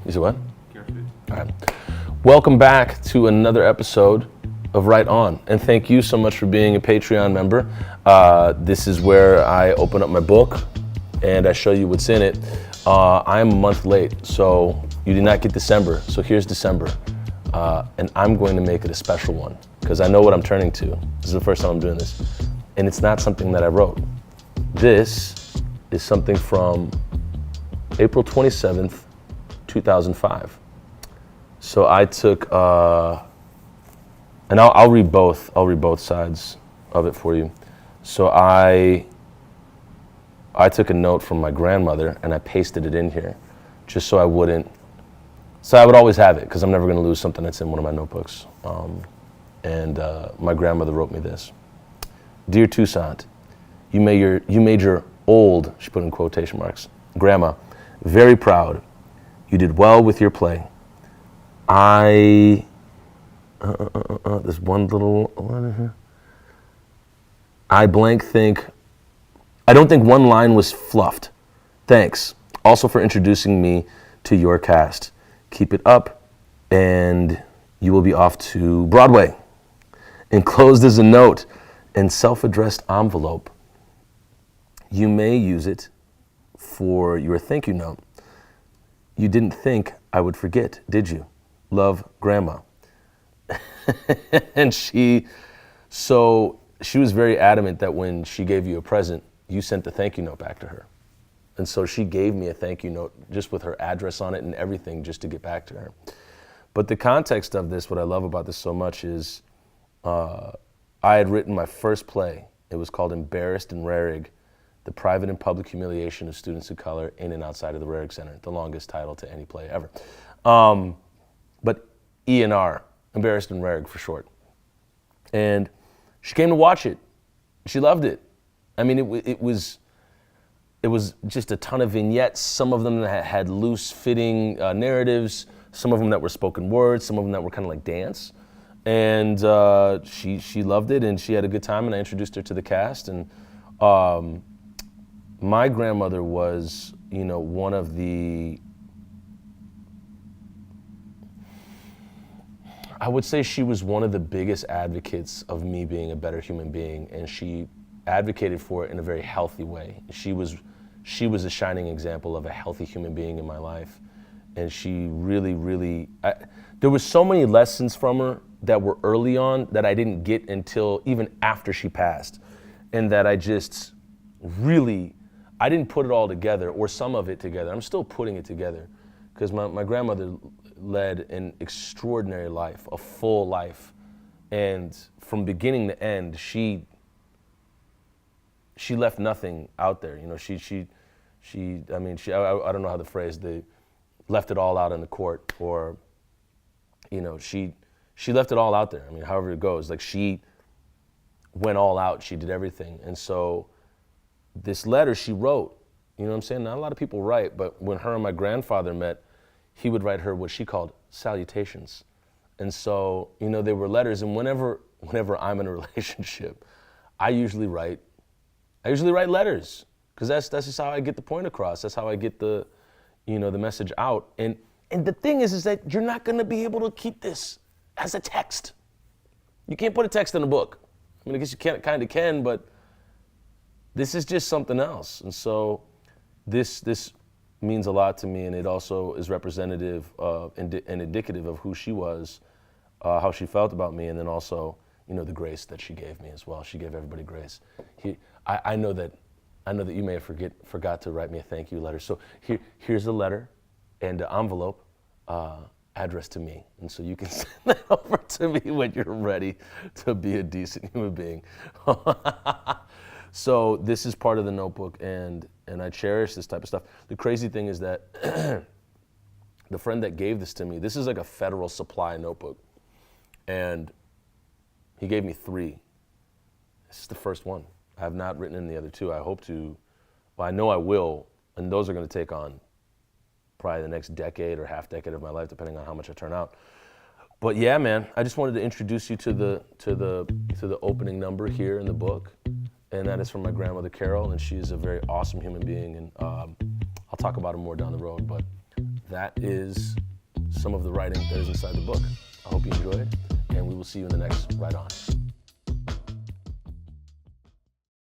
You said what? Carefree. All right. Welcome back to another episode of Right On, and thank you so much for being a Patreon member. This is where I open up my book and I show you what's in it. I am a month late, so you did not get December. So here's December, and I'm going to make it a special one because I know what I'm turning to. This is the first time I'm doing this, and it's not something that I wrote. This is something from April 27th, 2005. So I took, and I'll read both. I'll read both sides of it for you. So I took a note from my grandmother and I pasted it in here, just so I would always have it because I'm never going to lose something that's in one of my notebooks. My grandmother wrote me this: "Dear Toussaint, you made your old," she put in quotation marks, "grandma very proud. You did well with your play. There's one little one here. I don't think one line was fluffed. Thanks. Also for introducing me to your cast. Keep it up, and you will be off to Broadway." Enclosed is a note and self-addressed envelope. You may use it for your thank you note. You didn't think I would forget, did you? Love, Grandma. And she was very adamant that when she gave you a present, you sent the thank you note back to her. And so she gave me a thank you note just with her address on it and everything just to get back to her. But the context of this, what I love about this so much is I had written my first play. It was called Embarrassed and Rarig, the private and public humiliation of students of color in and outside of the Rarig Center, the longest title to any play ever. But E&R, Embarrassed and Rarig for short. And she came to watch it. She loved it. I mean, it was just a ton of vignettes. Some of them that had loose-fitting narratives, some of them that were spoken words, some of them that were kind of like dance. And she loved it, and she had a good time, and I introduced her to the cast. And my grandmother was, one of the, I would say she was one of the biggest advocates of me being a better human being, and she advocated for it in a very healthy way. She was a shining example of a healthy human being in my life, and she really, there was so many lessons from her that were early on that I didn't get until even after she passed, and that I just really, I didn't put it all together, or some of it together. I'm still putting it together, because my grandmother led an extraordinary life, a full life. And from beginning to end, she left nothing out there. I don't know how the phrase, they left it all out in the court, or, she left it all out there. I mean, however it goes, like she went all out, she did everything. And so this letter she wrote, you know what I'm saying? Not a lot of people write, but when her and my grandfather met, he would write her what she called salutations. And so, they were letters, and whenever I'm in a relationship, I usually write letters, because that's just how I get the point across. That's how I get the message out. And the thing is that you're not gonna be able to keep this as a text. You can't put a text in a book. I mean, I guess you kind of can, but this is just something else. And so this means a lot to me, and it also is representative of and indicative of who she was, how she felt about me, and then also, the grace that she gave me as well. She gave everybody grace. I know that you may have forgot to write me a thank you letter. So here's the letter and the envelope addressed to me, and so you can send that over to me when you're ready to be a decent human being. So this is part of the notebook, and I cherish this type of stuff. The crazy thing is that the friend that gave this to me, this is like a federal supply notebook, and he gave me 3. This is the first one. I have not written in the other 2. I hope to, I know I will, and those are going to take on probably the next decade or half decade of my life, depending on how much I turn out. But yeah, man, I just wanted to introduce you to the opening number here in the book. And that is from my grandmother, Carol, and she's a very awesome human being, and I'll talk about her more down the road, but that is some of the writing that is inside the book. I hope you enjoy it, and we will see you in the next Right On.